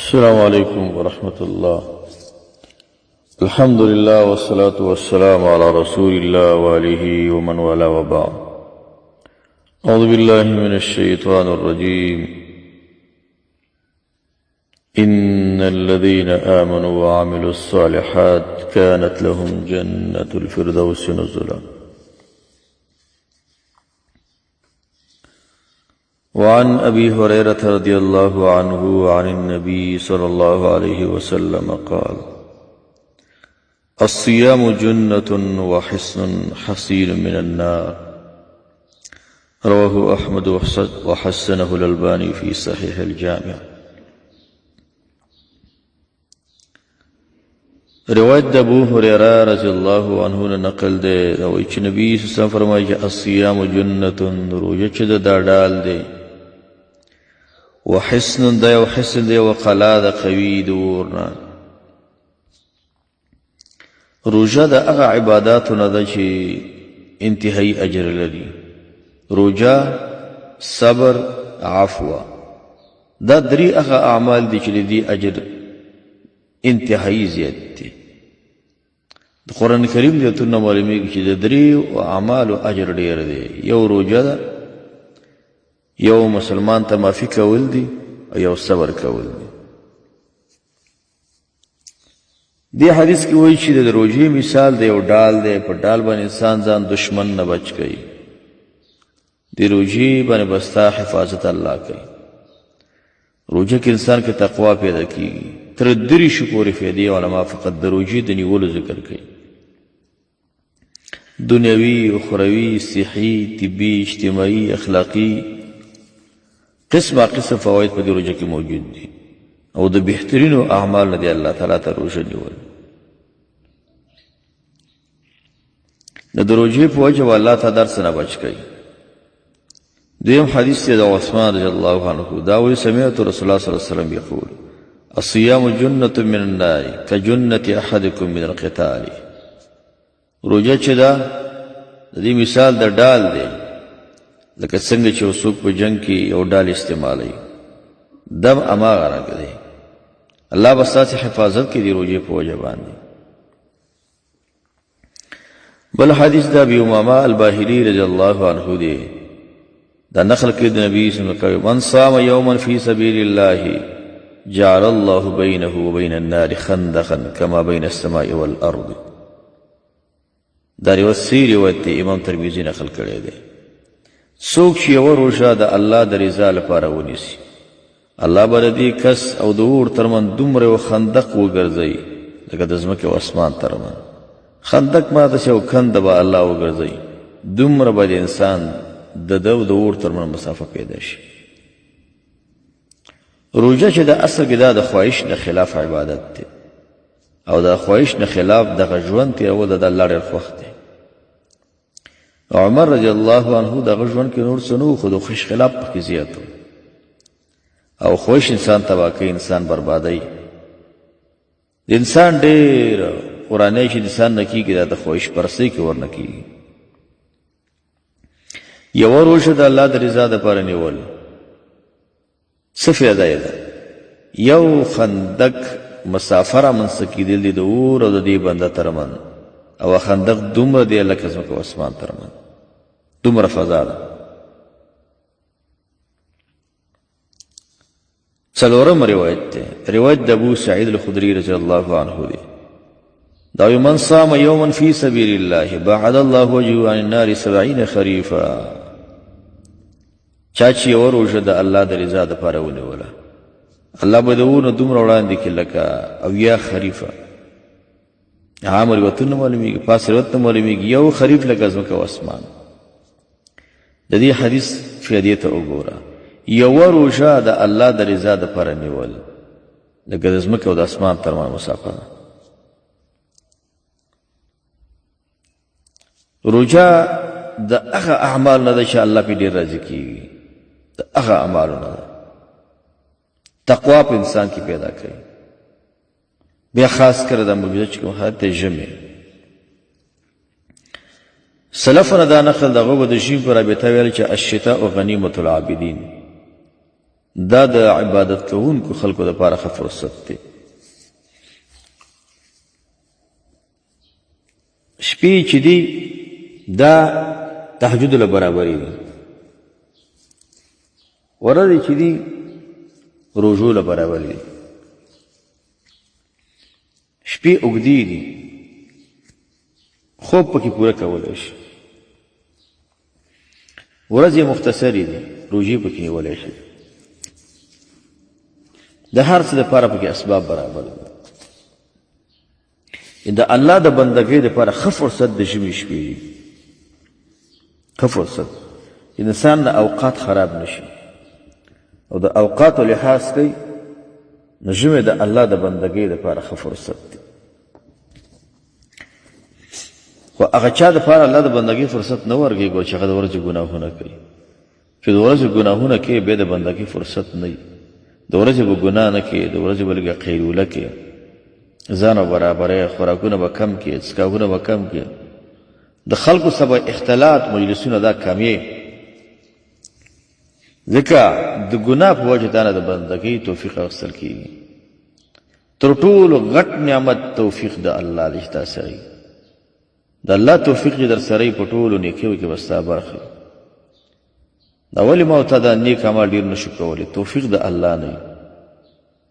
السلام عليكم ورحمة الله. الحمد لله والصلاة والسلام على رسول الله وآله ومن والاه وبعد. أعوذ بالله من الشيطان الرجيم. إن الذين آمنوا وعملوا الصالحات كانت لهم جنة الفردوس نزلا. وعن أبي هريرة رضي الله عنه عن النبي صلى الله عليه وسلم قال: الصيام جنة وحصن حصين من النار. رواه أحمد وحسنه الألباني في صحيح الجامع. روایت ابو هريرة رضی اللہ عنہ نے نقل دے او چې نبی صلی الله علیه وسلم فرمایي چې الصيام جنة، روزه چې دا ډال دی، وحسن دا یو حسن دی، وقلا دا قوی د ورنا. روزه د هغه عباداتونه ده چې انتهایی اجر لري. روزه، صبر، عفو، دا درې هغه اعمال دي چې دي اجر انتهایی زیات دي. د قرآن کریم د ایتونو معلومیږي چې د درې اعمالو اجر ډیر دی. یو روزه ده، یو مسلمان ته معافي کول دي، او یو صبر کول دي. دې حدیث کې وایي چې د روزې مثال د یو ډال دی، په ډال باندې انسان ځان دشمن نه بچ کوي. د روزې باندې بستا حفاظت الله کوي. روزه کې انسان کې تقوا پیدا کیږي. تر درې شکورې فیدې علما فقط د روزې د نیولو ذکر کوي. دنیوي، اخروي، صحي، طبي، اجتماعي، اخلاقي، قسم فواید په دې روزه کې موجود دي. او د بهترینو اعمال نه دی الله تعالی ته روزه نیول. د روزې په وجه الله تعالی درس نه بچ کوي. دویم حدیث دی د عثمان رضی الله عنه. دا وی سمعت رسول الله صلی الله علیه وسلم یقول: الصيام جنة من النار كجنة أحدكم من القتال. روزه چې دا د دې مثال د ډال دی، لکه څنګه چې څوک په جنگ کې یو ډال استعمالوي، دم اماغه راګي. الله به ستاسو حفاظت کوي د روزې په وجه باندې. بل حدیث د ابي امامه الباهلي رضی الله عنه دی. دا نقل کې د نبی صلی الله علیه وسلم: من صام يوما في سبيل الله جعل الله بينه وبين النار خندقا كما بين السماء والارض. دا روایت امام ترمذی نقل کړی دی. څوک چې یو روزه د الله د رضا لپاره ونیسي، الله به د دې کس او د اور ترمن دومره یو خندق وګرځي لکه د ځمکې او اسمان ترمن. خندق ماته چې یو کند به الله وګرځي، دومره به د انسان د ده او د اور ترمن مسافه پیدا شي. روزه چې د اصل کې دا د خواهش نه خلاف عبادت دی، او د خواهش نه خلاف دغه ژوند تېرول د الله ډېر خوښ دی. عمر رضی الله عنه دغه ژوند کې نور څه نه و، خو د خوش خلاف پکې زیات و. او خواهش انسان تباه کوي، انسان بربادوي. د انسان ډېر قرآنی چې د انسان نه کېږي دا د خواهش پرستۍ کې ورنه کېږي. یوه روژه د الله د رضا دپاره نیول څه فایده یې ده؟ یو خندق مسافه رامنځته کېدل دي د اور او د دې بنده ترمن، او خندق دومره دی لکه ځمکه او اسمان ترمن، دومره فضا ده. څلورم روایت دی، روایت د ابو سعید الخدري رضی الله عنه دی. دا من صام یوما فی سبیل الله بعد الله وجهه عن النار 70 خریفا. چا چې یوه روژه د الله د رضا دپاره ونیوله، الله به د اور نه دومره وړاندې کړي لکه 70 خریفه. عام روایتونه معلومیږي، پاس روایتونه معلومیږي، یو خریف لکه ځمکه او اسمان. د دې حدیث فایدې ته وګوره. یوه روژه د الله د رضا دپاره نیول لکه د ځمکه او د اسمان ترمن مسافه ده. روژه د هغه اعمال نه ده چې الله پې ډېر راضي کېږي. د هغه اعمالو نه ده. تقوا په انسان کې پیدا کوي. بیا خاص کر د موجوده چې کوم حالت دی ژمی. سلفونه دا نقل دغه به د ژمي په رابطه ویل چې الشتاء غنیمة العابدین. دا د عبادت کوونکو خلکو دپاره ښه فرصت دی. شپې چې دي دا تهجد له برابرې دي، ورځې چې دي روژو له برابرې دي. شپې اوږدې دي، خوب پکې پوره کولی شي. ورځې مختصرې دي، روژې پکې نیولی شي. د هر څه دپاره پکې اسباب برابر دي. د الله د بندګۍ دپاره ښه فرصت د ژمي شپې دي، ښه فرصت. انسان د اوقات خراب نشي او د اوقاتو لحاظ کوي، نو ژمي د الله د بندګۍ دپاره ښه فرصت دی. خو هغه چا دپاره الله د بندګۍ فرصت نه ورکوي چې هغه د ورځې ګناهونه کوي. چې د ورځې ګناهونه کوي بیا د بندګۍ فرصت نه وي. د ورځې به ګناه نه کوي، د ورځې به لږه قیلوله کوي، ځان به برابروي، خوراکونه به کم کوي، څښاکونه به کم کوي. د خلکو سره به اختلاط مجلسونه دا کمیږي، ځکه د ګناه په وجه تا نه د بندګۍ توفیق اخیستل کېږي. تر ټولو غټ نعمت توفیق د الله دی چې تا سره وي. د الله توفیق چې در سره وي په ټولو نیکیو کې به ستا برخه وي. دا ولې ما ورته دا نیک عمل ډېر نشو کولی؟ توفیق د الله نه وي.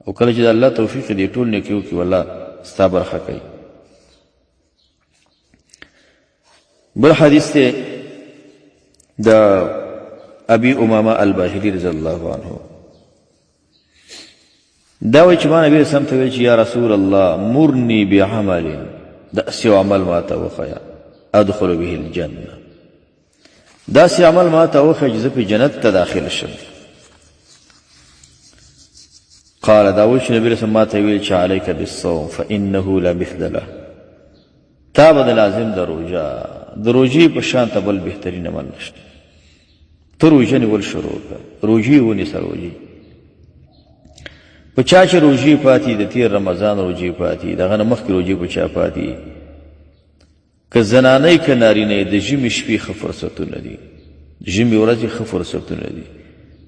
او کله چې د الله توفیق دی ټول نیکیو کې والله ستا برخه کوي. بل حدیث دی د ابي امامه الباهلي رضی الله عنه. دا وایي چې ما نبي رسول ته ویل چې یا رسول الله مرني بعمل، داسې عمل ما ته وښیه ادخل به الجنه، داسې عمل ما ته وښیه چې زه په جنت ته داخل شم. قال دا وایي چې نبي رسول ما ته ویل چې علیک بالصوم فانه لا مثل له، تا به د لازم د روژې په شان ته بل بهترین عمل نشته. ته روژه نیول شروع کړه، روژې ونیسه. روژې په چا چې روژې پاتې، د تیر رمضان روژې پاتې، دغه نه مخکې روژې په چا پاتې، که زنانۍ که نارینه، د ژمي شپې ښه فرصتونه دي، د ژمي ورځې ښه فرصتونه دي.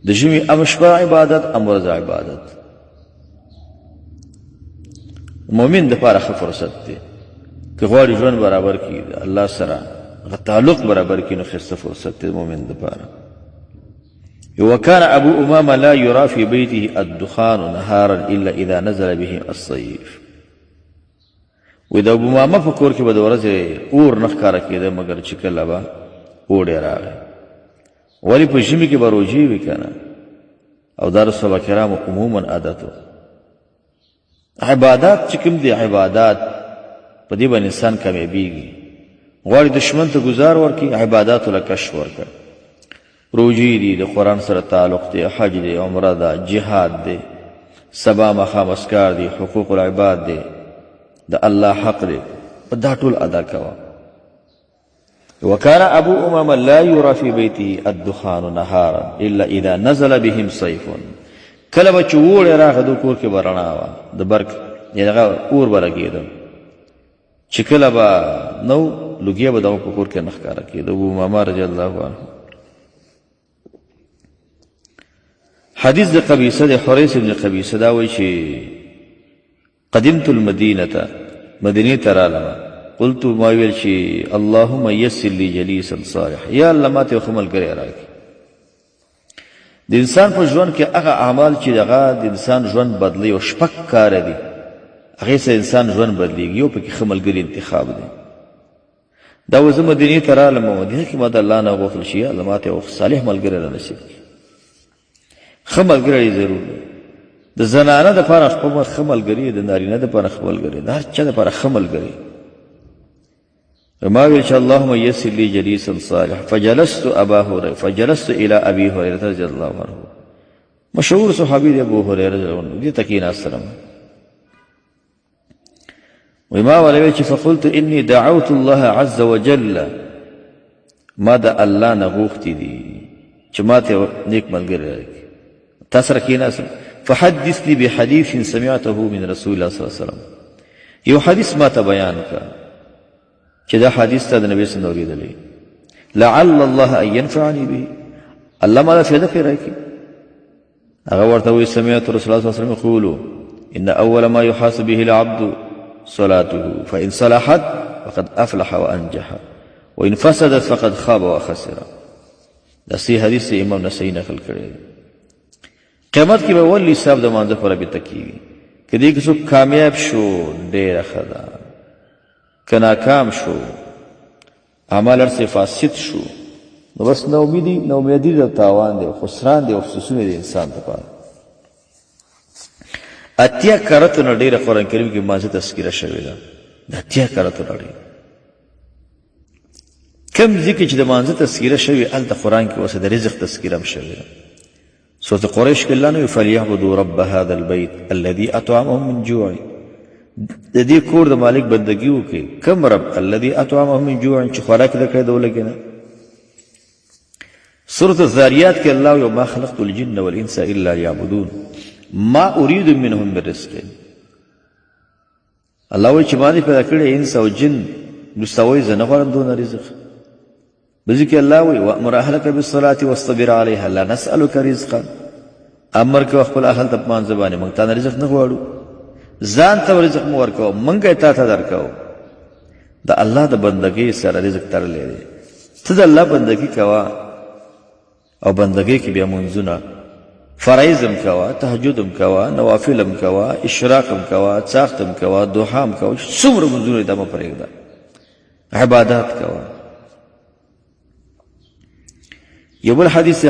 د ژمي ام شپه عبادت ام ورځ عبادت. مؤمن دپاره ښه فرصت دی. که غواړي ژوند برابر کړي د الله سره، هغه تعلق برابر کړي، نو ښایسته فرصت دی مؤمن دپاره. وكان ابو امامه لا يرى في بيته الدخان نهارا الا اذا نزل به الصيف. واذا ابو امامه په کور کې به د ورځې اور نه ښکاره کېده مګر چې کله به اوړی راغی. ولې په ژمي کې به روژې وي که نه، او دا د صحابه کرامو عموما عادت و. عبادات چې کوم دي، عبادات په دې باندې انسان کامیابېږي. غواړي دشمن ته ګزار ورکړي، عباداتو له کشف ورکړه. روژې دي، د قرآن سره تعلق دی، حج دی، عمره ده، جهاد دی، سبا ماښام اسکار دی، حقوق العباد دی، د الله حق دی، په دا ټول ادا کوه. وكان ابو امامه لا يرى في بيته الدخان نهارا الا اذا نزل بهم صيف. کله به چې اوړی راغی د کور کې به رڼا وه، د برق یعنې هغه اور به لګېده. چې کله به نو لوګیا به دغه په کور کې نه ښکاره کېده. ابو امامه رضی الله عنه. حدیث د قبیصه د حریث بن قبیصه دا وایي چې قدمت المدینه، مدینې ته رالم. قلت ما ویل چې اللهم یسر لی جلیسا صالح، یا الله ما ته یو ښه ملګری راکړي. د انسان په ژوند کې هغه اعمال چې هغه د انسان ژوند بدلوي او شپږ کاره دي، هغې سره انسان ژوند بدلېږي. یو پکې ښه ملګري انتخاب دی. دا و زه مدینې ته رالم او مدینه کې ما د الله نه وغوښتل چې یا الله ما ته یو صالح ملګری را نصیب کړي. ښه ملګری ضرور دی. د زنانه دپاره ښه ملګري، د نارینه دپاره ښه ملګري، د هر چا دپاره ښه ملګري. ما ویل چې اللهم یسر لی جلیسا صالح. فجلست الى ابي هريره رضی الله عنه. مشهور صحابي دی ابو هريره رضی الله عنه. دې ته کېناستلم. وما ویل چې فقلت اني دعوت الله عز وجل، ما د الله نه غوښتي دي چې ما ته نیک ملګری راکړي. تا سره کېناستم. فحدثني بحديث سمعته من رسول الله صلی الله علیه وسلم. یو حدیث ما ته بیان کړه چې دا حدیث ته د نبی صلی الله علیه وسلم اورېدلی. لعل الله ان ينفعني به، الله ما له فایده پرې راکړي. هغه ورته وایي سمعت رسول الله صلی الله علیه وسلم یقول ان اول ما يحاسب به العبد صلاته فان صلحت فقد افلح وانجح وان فسدت فقد خاب وخسر. دا صحیح حدیث امام نسائی نقل کړی. قیامت کې به ول حساب د مانځه پر به تکیوي کدی که څوک کامیاب شو ډېر خدا که ناکام شو عمل ارسه فاسد شو نو بس نو امیدي د تاوان دی خسران دی افسوسونه دی انسان ته. اتیا کرتونه ډېره قرآن کریم کې مانځه تذکیره شوې ده. د اتیا کرتونه ډېر کم ذکر چې د مانځه تذکیره شوې هلته قرآن کې اوس د رزق تذکیره هم شوې ده. سورة قریش کې الله نو فلیعبدوا رب هذا البيت الذي اطعمهم من جوع. د دې کور د مالک بندګي وکړي. کوم رب؟ الذي اطعمهم من جوع چې خوراک درکړی د ولګې نه. سورة الذاريات کې الله وما خلقت الجن والانس الا ليعبدون ما اريد منهم من رزق. الله وایي چې ما دې پیدا کړی انس او جن مستوي زه نه غواړم دونه رزق. بذکر الله وی وامر اهلک بالصلاه واصطبر عليها لا نسالك رزقا. امر کو خپل اهل ته مان زبانه مونږ ته رزق نه غواړو ځان ته رزق مو ورکو مونږه ته درکو. د الله د بندګۍ سره رزق ترلې دی. ته د الله بندګۍ کوا او بندګۍ کې بیا منځونه فرایضم کوا تهجدم کوا نوافلم کوا اشراقم کوا څاختم کوا دوحام کوا څومره منځونه د ما پرېږده عبادت کوا. یو بل حدیث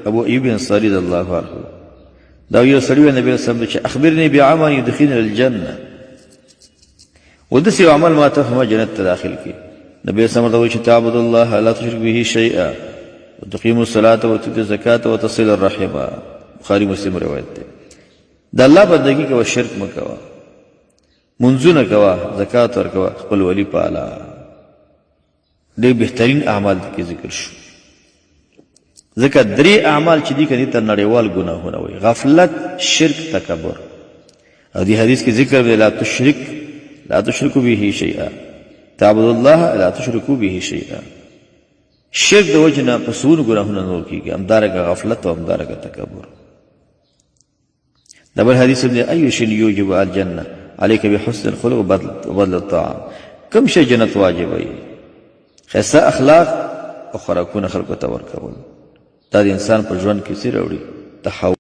ابو ایوب انصاری رضی الله عنه دا یو سړی نبی صلی الله علیه وسلم چې اخبرني بعمل يدخلني الجنه ودسی عمل ما ته جنت ته داخل کی. نبی صلی الله علیه وسلم چې تعبد الله لا تشرك به شيئا وتقيم الصلاه وتؤتي الزكاه وتصل الرحم. بخاری مسلم روایت ده. د الله بندگی کوه شرک مکوا منځونه کوه زکات ورکوه خپل ولی پالا. دې بهترین اعمال کې ذکر شو. ځکه درې اعمال چې دي کني تر نړیوال ګناهونه وي غفلت شرک تکبر. او دې حدیث کې ذکر دی لا تشركوا به شيئا تعبد الله لا تشركوا به شيئا. شرک د وجه نه په څو ګناهونه نور کېږي همدارنګه غفلت او همدارنګه تکبر. د بل حدیث دی اي شيء يوجب الجنه عليك بحسن الخلق وبذل الطعام. کوم شی جنت واجبوي؟ ښایسته اخلاق او خوراکونه خلکو ته ورکول. دا د انسان په ژوند کې څه راوړي؟ تحول.